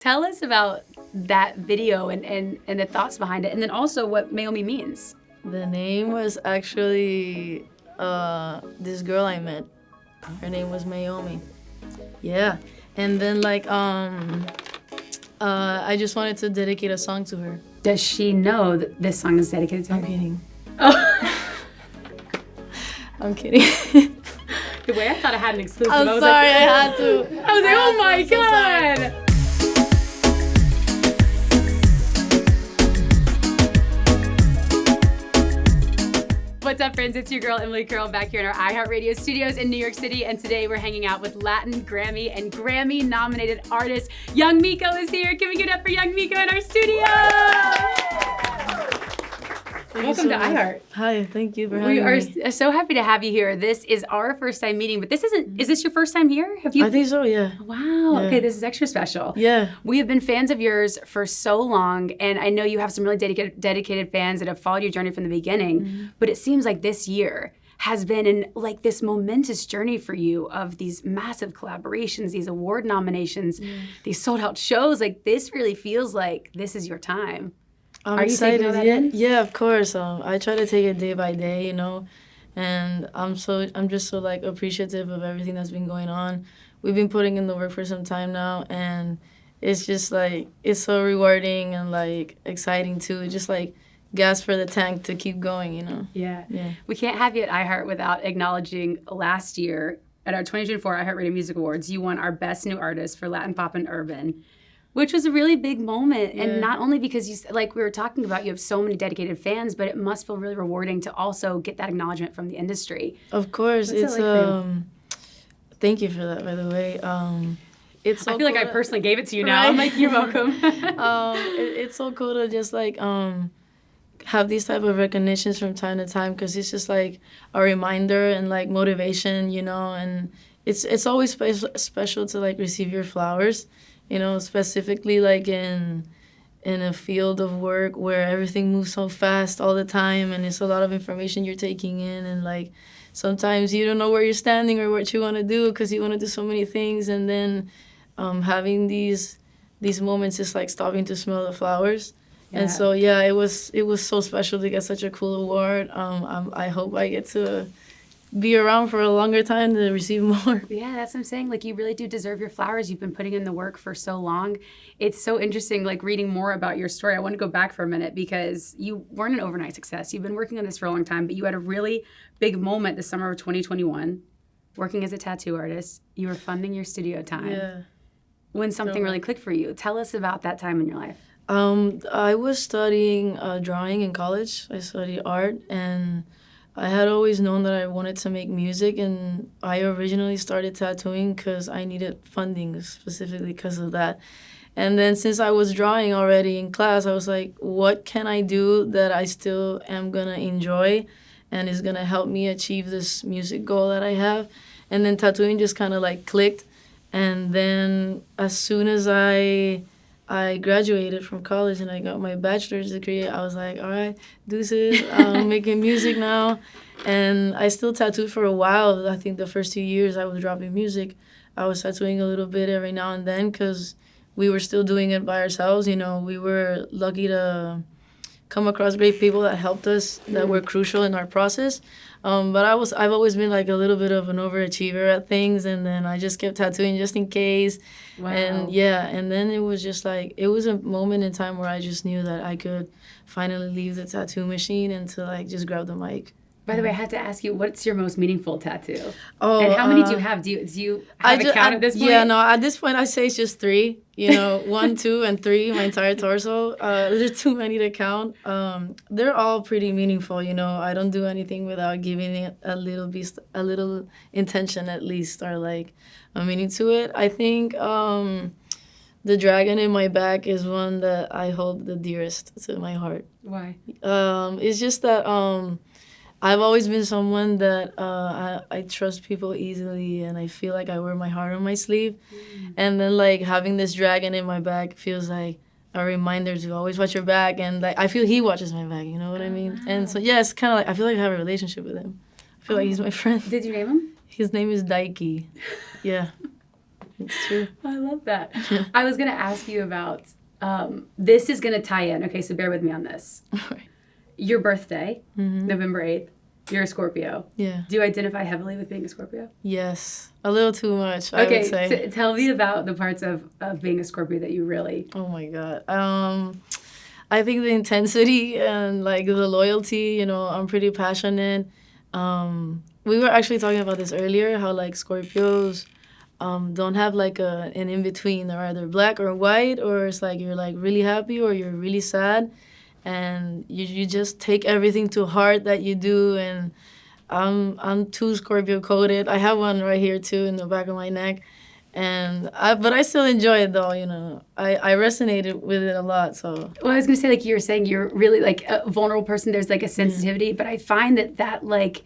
Tell us about that video and the thoughts behind it, and then also what Naomi means. The name was actually this girl I met. Her name was Naomi. Yeah. And then I just wanted to dedicate a song to her. Does she know that this song is dedicated to her? I'm kidding. Oh. I'm kidding. The way I thought I had an exclusive. I'm sorry, I had to. I was like, oh my God. What's up, friends? It's your girl, Emily Curl, back here in our iHeartRadio studios in New York City. And today we're hanging out with Latin, Grammy, and Grammy-nominated artist Young Miko is here. Can we give it up for Young Miko in our studio? Welcome to iHeart. Hi, thank you for having me. We are so happy to have you here. This is our first time meeting, but is this your first time here? Have you? I think so, yeah. Wow. Yeah. Okay, this is extra special. Yeah. We have been fans of yours for so long, and I know you have some really dedicated fans that have followed your journey from the beginning, but it seems like this year has been this momentous journey for you of these massive collaborations, these award nominations, these sold out shows. Like, this really feels like this is your time. I'm Are you excited. taking all that in? Yeah, of course. I try to take it day by day, and I'm just so appreciative of everything that's been going on. We've been putting in the work for some time now, and it's just it's so rewarding and exciting too. It's just gas for the tank to keep going, Yeah. Yeah. We can't have you at iHeart without acknowledging last year at our 2024 iHeartRadio Music Awards, you won our Best New Artist for Latin Pop and Urban, which was a really big moment. Yeah. And not only because we were talking about, you have so many dedicated fans, but it must feel really rewarding to also get that acknowledgement from the industry. Of course. What's it's it like for you? Thank you for that, by the way. It's so I feel cool like I personally gave it to you now. Right? I'm like, you're welcome. It's so cool to just have these type of recognitions from time to time, because it's just a reminder and motivation, and it's always special to receive your flowers, specifically in a field of work where everything moves so fast all the time, and it's a lot of information you're taking in, and sometimes you don't know where you're standing or what you want to do because you want to do so many things, and then having these moments is stopping to smell the flowers. Yeah. And so it was so special to get such a cool award. I hope I get to be around for a longer time to receive more. Yeah, that's what I'm saying. You really do deserve your flowers. You've been putting in the work for so long. It's so interesting, reading more about your story. I want to go back for a minute because you weren't an overnight success. You've been working on this for a long time, but you had a really big moment the summer of 2021, working as a tattoo artist. You were funding your studio time. Yeah. When something really clicked for you. Tell us about that time in your life. I was studying drawing in college. I studied art, and I had always known that I wanted to make music, and I originally started tattooing because I needed funding specifically because of that. And then since I was drawing already in class, I was like, what can I do that I still am going to enjoy and is going to help me achieve this music goal that I have? And then tattooing just kind of clicked. And then as soon as I graduated from college and I got my bachelor's degree, I was like, all right, deuces, I'm making music now. And I still tattooed for a while. I think the first 2 years I was dropping music. I was tattooing a little bit every now and then because we were still doing it by ourselves. We were lucky to come across great people that helped us, that were crucial in our process. But I've always been a little bit of an overachiever at things, and then I just kept tattooing just in case. Wow. And then it was just it was a moment in time where I just knew that I could finally leave the tattoo machine and to just grab the mic. By the way, I had to ask you, what's your most meaningful tattoo? Oh, and how many do you have? Do you have a count at this point? Yeah, no, at this point I say it's just 3. 1, 2, and 3, my entire torso. There's too many to count. They're all pretty meaningful, I don't do anything without giving it a little intention at least, or a meaning to it. I think the dragon in my back is one that I hold the dearest to my heart. Why? It's just that I've always been someone that I trust people easily, and I feel like I wear my heart on my sleeve. And then having this dragon in my back feels like a reminder to always watch your back, and I feel he watches my back, you know what I mean? Wow. And so it's kind of I feel like I have a relationship with him. I feel like he's my friend. Did you name him? His name is Likey. Yeah. It's true. I love that. I was going to ask you about, this is going to tie in. Okay, so bear with me on this. Your birthday, November 8th. You're a Scorpio. Yeah. Do you identify heavily with being a Scorpio? Yes. A little too much, I would say. Okay, tell me about the parts of being a Scorpio that you really... Oh, my God. I think the intensity and, like, the loyalty, you know, I'm pretty passionate. We were actually talking about this earlier, how, like, Scorpios don't have, like, an in-between. They're either black or white, or it's, like, you're, like, really happy or you're really sad. And you just take everything to heart that you do, and I'm too Scorpio coded. I have one right here too in the back of my neck, but I still enjoy it though. You know, I resonated with it a lot. So well, I was gonna say, like you were saying, you're really like a vulnerable person. There's like a sensitivity, but I find that like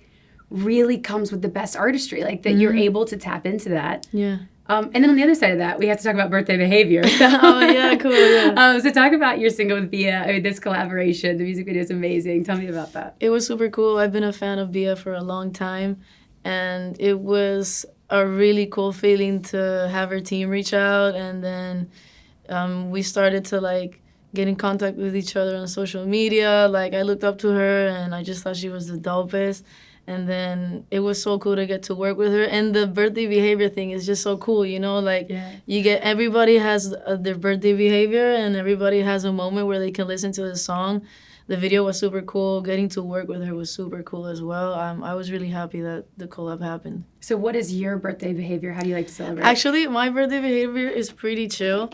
really comes with the best artistry, like that you're able to tap into that. Yeah. And then on the other side of that, we have to talk about birthday behavior. So, oh, yeah, cool, yeah. So talk about your single with Bia. I mean, this collaboration, the music video is amazing. Tell me about that. It was super cool. I've been a fan of Bia for a long time, and it was a really cool feeling to have her team reach out, and then we started to, like, get in contact with each other on social media. Like, I looked up to her, and I just thought she was the dopest. And then it was so cool to get to work with her. And the birthday behavior thing is just so cool, you know? Like, you get, everybody has their birthday behavior, and everybody has a moment where they can listen to the song. The video was super cool. Getting to work with her was super cool as well. I was really happy that the collab happened. So what is your birthday behavior? How do you like to celebrate? Actually, my birthday behavior is pretty chill.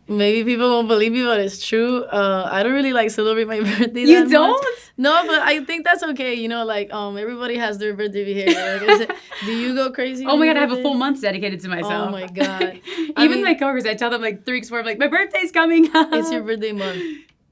Maybe people won't believe me, but it's true. I don't really like celebrate my birthday. You don't? Much. No, but I think that's okay. You know, like everybody has their birthday behavior. Like, do you go crazy? Oh my God, I have a full month dedicated to myself. Oh my God. Even my coworkers, I tell them like 3 weeks before, I'm like, my birthday's coming. It's your birthday month.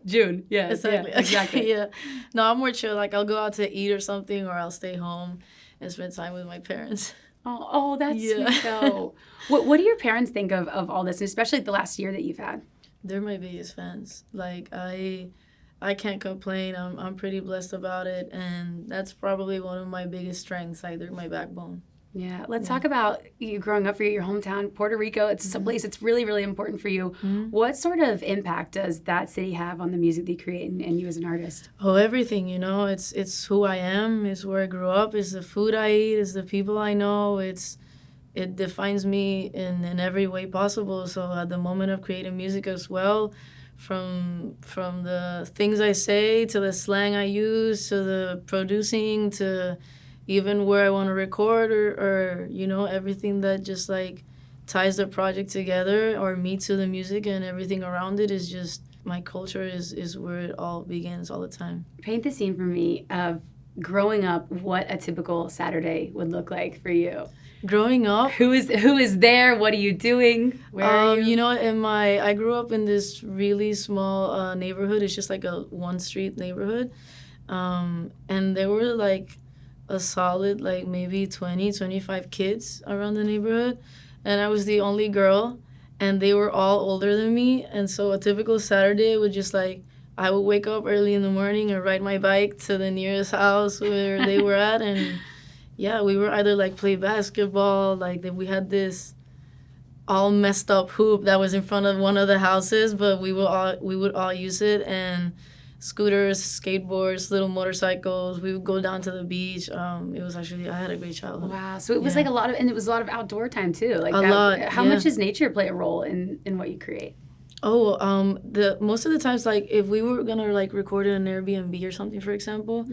June. Yeah. Exactly. Yeah, exactly. Yeah. No, I'm more chill. Like, I'll go out to eat or something, or I'll stay home and spend time with my parents. Oh, that's sweet though. What do your parents think of all this, and especially the last year that you've had? They're my biggest fans. Like, I can't complain. I'm pretty blessed about it, and that's probably one of my biggest strengths. Like, they're my backbone. Yeah. Let's talk about you growing up for your hometown, Puerto Rico. It's a place that's really, really important for you. What sort of impact does that city have on the music that you create and you as an artist? Oh, everything, you know. It's who I am. It's where I grew up. It's the food I eat. It's the people I know. It defines me in every way possible. So at the moment of creating music as well, from the things I say to the slang I use to the producing to even where I want to record or you know, everything that just like ties the project together or me to the music and everything around it is just, my culture is where it all begins all the time. Paint the scene for me of growing up, what a typical Saturday would look like for you. Growing up, who is there? What are you doing? Where are you? You know, I grew up in this really small neighborhood. It's just like a one street neighborhood, and there were like a solid like maybe 25 kids around the neighborhood, and I was the only girl, and they were all older than me. And so a typical Saturday would just like, I would wake up early in the morning and ride my bike to the nearest house where they were at, and yeah, we were either like play basketball, like we had this all messed up hoop that was in front of one of the houses, but we would all use it, and scooters, skateboards, little motorcycles. We would go down to the beach. It was actually, I had a great childhood. Wow. So it was like a lot of outdoor time too. Like a lot. How much does nature play a role in what you create? Oh, the most of the times, like if we were gonna like record in an Airbnb or something, for example,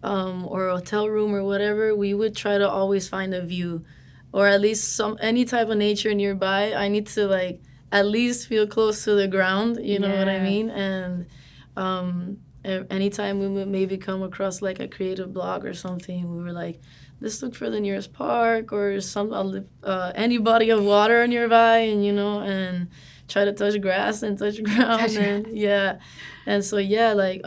or a hotel room or whatever, we would try to always find a view, or at least any type of nature nearby. I need to like at least feel close to the ground, you know what I mean? And anytime we would maybe come across like a creative blog or something, we were like, let's look for the nearest park or any body of water nearby, and you know, and try to touch grass and touch ground. And so like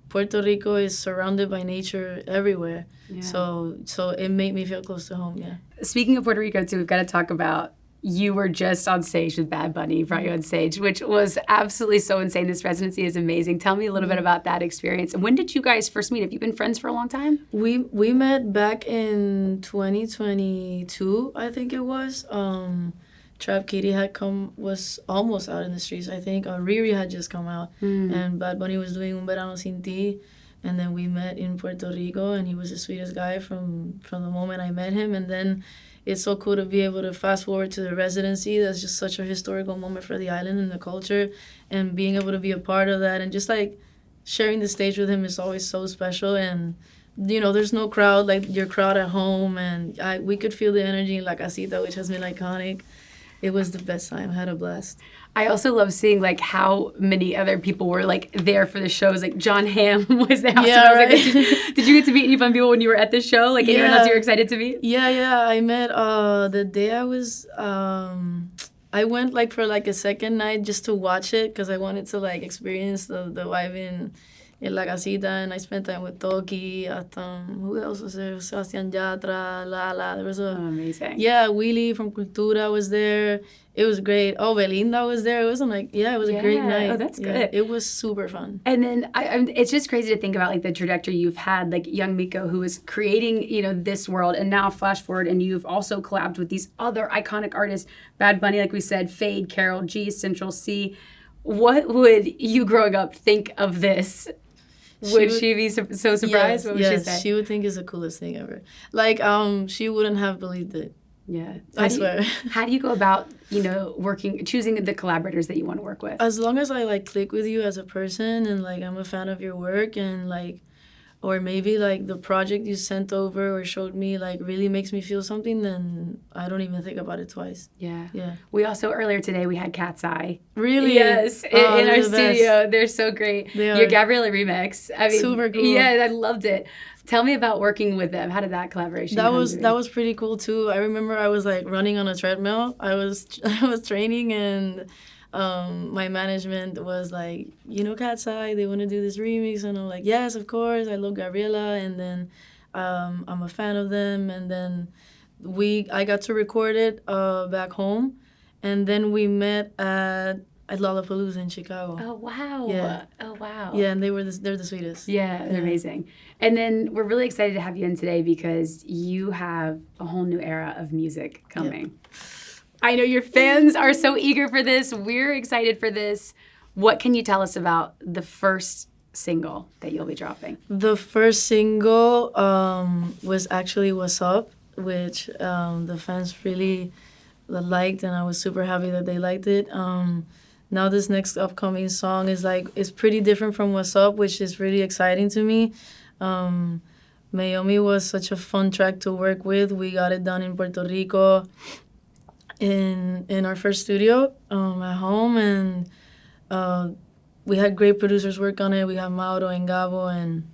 Puerto Rico is surrounded by nature everywhere. So it made me feel close to home. Speaking of Puerto Rico too, we've got to talk about you were just on stage with Bad Bunny, brought you on stage, which was absolutely so insane. This residency is amazing. Tell me a little bit about that experience. And when did you guys first meet? Have you been friends for a long time? We met back in 2022, I think it was. Trap Kitty was almost out in the streets, I think. Riri had just come out, and Bad Bunny was doing Un Verano Sin Ti. And then we met in Puerto Rico, and he was the sweetest guy from the moment I met him. And then it's so cool to be able to fast forward to the residency. That's just such a historical moment for the island and the culture. And being able to be a part of that and just, like, sharing the stage with him is always so special. And, you know, there's no crowd, like your crowd at home. And we could feel the energy in La Casita, which has been iconic. It was the best time. I had a blast. I also love seeing, like, how many other people were, like, there for the shows. Like, John Hamm was there. Yeah, right. Like, did you get to meet any fun people when you were at the show? Like, anyone else you were excited to meet? Yeah. I met, the day I was, I went, like, for, like, a second night just to watch it because I wanted to, like, experience the vibe in La Casita, and I spent time with Toki, who else was there? Sebastian Yatra, Lala. There was amazing. Yeah, Willie from Cultura was there. It was great. Oh, Belinda was there. It was like, it was a great night. Oh, that's good. Yeah, it was super fun. And then it's just crazy to think about, like, the trajectory you've had, like young Miko, who is creating, you know, this world, and now flash forward, and you've also collabed with these other iconic artists, Bad Bunny, like we said, Fade, Karol G, Central C. What would you growing up think of this? Would she be so surprised? Yes, what would she say? She would think it's the coolest thing ever. Like, she wouldn't have believed it. Yeah. I swear. How do you go about, you know, choosing the collaborators that you want to work with? As long as I, like, click with you as a person and, like, I'm a fan of your work and, like, or maybe, like, the project you sent over or showed me, like, really makes me feel something, then I don't even think about it twice. Yeah. Yeah. We also, earlier today, we had Cat's Eye. Really? Yes. In our studio. They're so great. Your Gabriella remix. I mean, super cool. Yeah, I loved it. Tell me about working with them. How did that collaboration That was pretty cool, too. I remember I was, like, running on a treadmill. I was training, and my management was like, you know, Cat's Eye, they want to do this remix, and I'm like, yes, of course, I love Gabriela, and then I'm a fan of them, and then I got to record it back home, and then we met at Lollapalooza in Chicago. Oh, wow. Yeah. Oh, wow. Yeah, and they're the sweetest. Yeah, they're amazing. And then we're really excited to have you in today because you have a whole new era of music coming. Yep. I know your fans are so eager for this. We're excited for this. What can you tell us about the first single that you'll be dropping? The first single was actually What's Up, which the fans really liked, and I was super happy that they liked it. Now this next upcoming song is pretty different from What's Up, which is really exciting to me. Naomi was such a fun track to work with. We got it done in Puerto Rico in our first studio at home, and we had great producers work on it. We had Mauro and Gabo and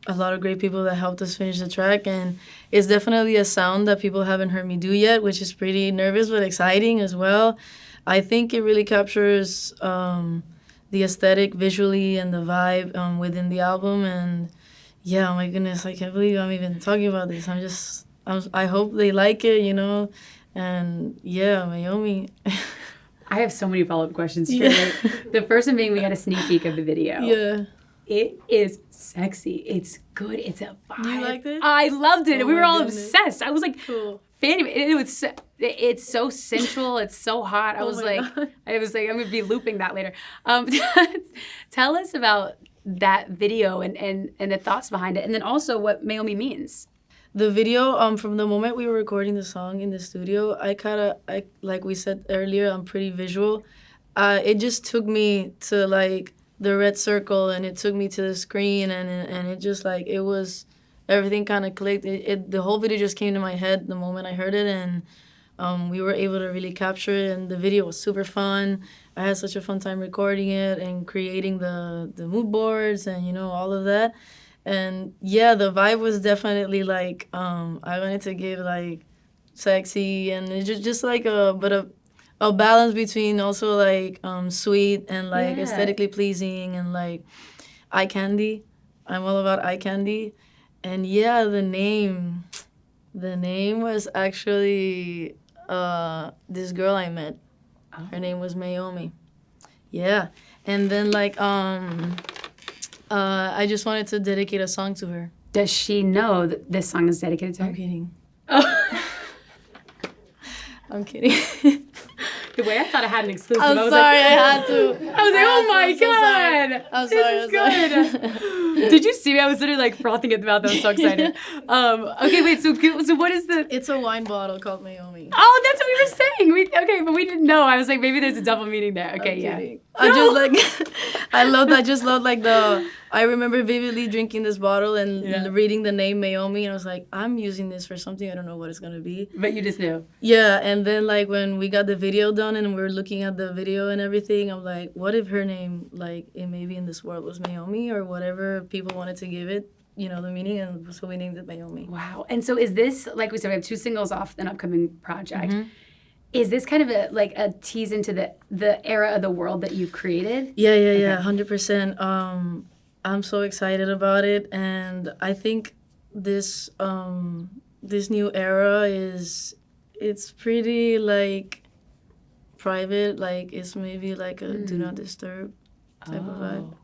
a lot of great people that helped us finish the track, and it's definitely a sound that people haven't heard me do yet, which is pretty nervous but exciting as well. I think it really captures the aesthetic visually and the vibe within the album, and yeah, oh my goodness, I can't believe I'm even talking about this. I hope they like it, you know, and yeah, Naomi. I have so many follow-up questions. Yeah. The first one being, we got a sneak peek of the video. Yeah. It is sexy. It's good. It's a vibe. You liked it? I loved it. Oh, we were all goodness. obsessed. I was like, cool. Fanny, it's so sensual. It's so hot. I was like, I'm gonna be looping that later. Tell us about that video and the thoughts behind it, and then also what Naomi means. The video, from the moment we were recording the song in the studio, I like we said earlier, I'm pretty visual. It just took me to like the red circle, and it took me to the screen, and it just like it was. Everything kind of clicked. The whole video just came to my head the moment I heard it, and we were able to really capture it, and the video was super fun. I had such a fun time recording it and creating the mood boards and, you know, all of that. And, yeah, the vibe was definitely, like, I wanted to give, like, sexy, and it's just like a balance between also, like, sweet and, like, aesthetically pleasing and, like, eye candy. I'm all about eye candy. And yeah, the name was actually this girl I met. Her name was Naomi. Yeah. And then, like, I just wanted to dedicate a song to her. Does she know that this song is dedicated to her? I'm kidding. Oh. I'm kidding. The way I thought I had an exclusive. I'm sorry, I had to. I was like, oh my God. I'm sorry. This is good. Did you see me? I was literally like frothing at the mouth. I was so excited. Okay, wait. So what is the? It's a wine bottle called Naomi. Oh, that's what we were saying. Okay, but we didn't know. I was like, maybe there's a double meaning there. Okay, yeah. I just like, I just love like I remember vividly drinking this bottle and reading the name Naomi, and I was like, I'm using this for something. I don't know what it's gonna be. But you just knew. Yeah, and then like when we got the video done and we were looking at the video and everything, I'm like, what if her name, like, it maybe in this world was Naomi or whatever people wanted to give it, you know, the meaning, and so we named it Naomi. Wow. And so is this, like we said, we have 2 singles off an upcoming project. Mm-hmm. Is this kind of a tease into the era of the world that you've created? Yeah, 100%. I'm so excited about it, and I think this new era it's pretty like private, like it's maybe like a do not disturb type of vibe.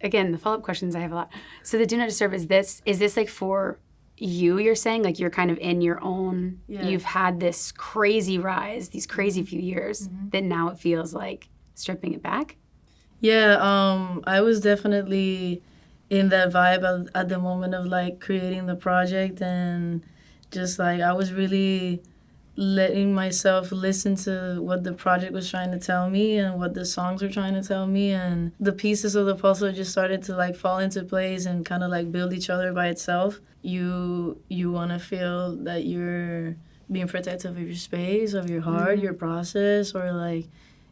Again, the follow-up questions I have a lot. So the do not disturb, is this like for you're saying, like you're kind of in your own, you've had this crazy rise, these crazy few years, that now it feels like stripping it back? Yeah, I was definitely in that vibe at the moment of like creating the project, and just like I was really letting myself listen to what the project was trying to tell me and what the songs were trying to tell me, and the pieces of the puzzle just started to like fall into place and kind of like build each other by itself. You want to feel that you're being protective of your space, of your heart, your process, or like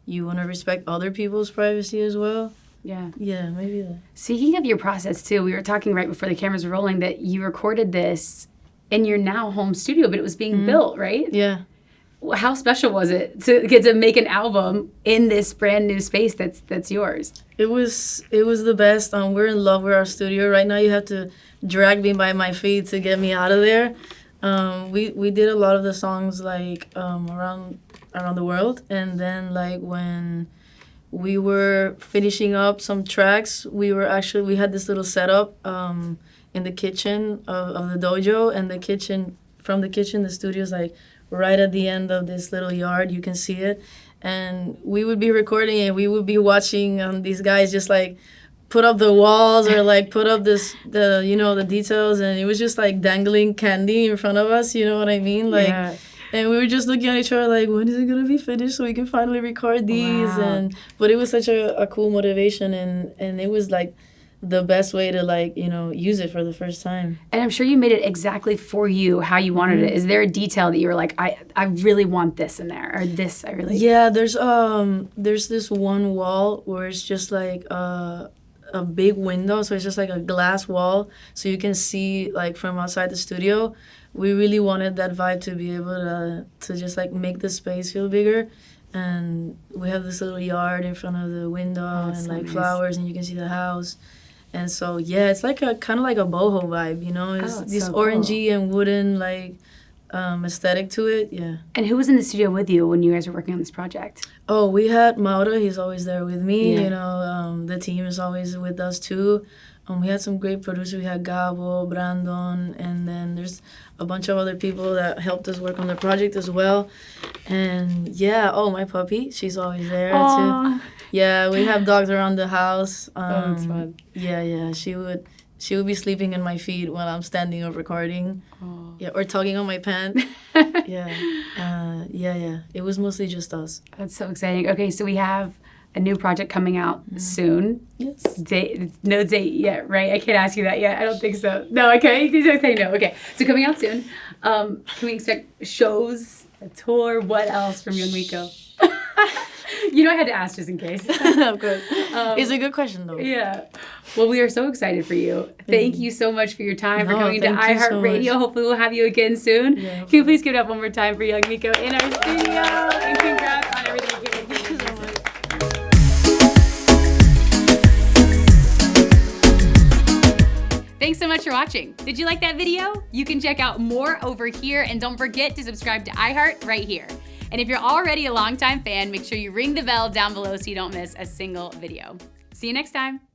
you want to respect other people's privacy as well. Yeah, maybe that. Speaking of your process too, we were talking right before the cameras were rolling that you recorded this in your now home studio, but it was being built, right? Yeah. How special was it to get to make an album in this brand new space that's yours? It was the best. We're in love with our studio right now. You have to drag me by my feet to get me out of there. We did a lot of the songs like around the world, and then like when we were finishing up some tracks, we had this little setup in the kitchen of the dojo, and from the kitchen the studio's like right at the end of this little yard. You can see it, and we would be recording and we would be watching these guys just like put up the walls or like put up the details, and it was just like dangling candy in front of us, you know what I mean? Like, yeah. And we were just looking at each other like, when is it gonna be finished so we can finally record these? Wow. But it was such a cool motivation, and it was like the best way to like, use it for the first time. And I'm sure you made it exactly for you, how you wanted it. Is there a detail that you were like, I really want this in there, or this I really... Yeah, there's this one wall where it's just like a big window, so it's just like a glass wall, so you can see like from outside the studio. We really wanted that vibe to be able to just like make the space feel bigger. And we have this little yard in front of the window, and so like nice. Flowers, and you can see the house. And so yeah, it's like a kind of like a boho vibe, It's this so orangey and wooden like aesthetic to it. Yeah. And who was in the studio with you when you guys were working on this project? Oh, we had Mauro. He's always there with me. Yeah. The team is always with us too. We had some great producers. We had Gabo, Brandon, and then there's a bunch of other people that helped us work on the project as well. And yeah, my puppy, she's always there too. Yeah, we have dogs around the house. That's fun. Yeah, she would be sleeping in my feet while I'm standing up recording. Oh. Yeah, or tugging on my pants. Yeah. It was mostly just us. That's so exciting. Okay, so we have a new project coming out soon. Yes. No date yet, right? I can't ask you that yet. I don't think so. No, okay. He's saying no. Okay. So coming out soon. Can we expect shows, a tour? What else from young Miko? I had to ask just in case. Of course. It's a good question, though. Yeah. Well, we are so excited for you. Thank you so much for your time, for coming to iHeartRadio. So hopefully we'll have you again soon. Yeah, can you please give it up one more time for young Miko in our studio? And congrats on everything. Thanks so much for watching. Did you like that video? You can check out more over here, and don't forget to subscribe to iHeart right here. And if you're already a longtime fan, make sure you ring the bell down below so you don't miss a single video. See you next time.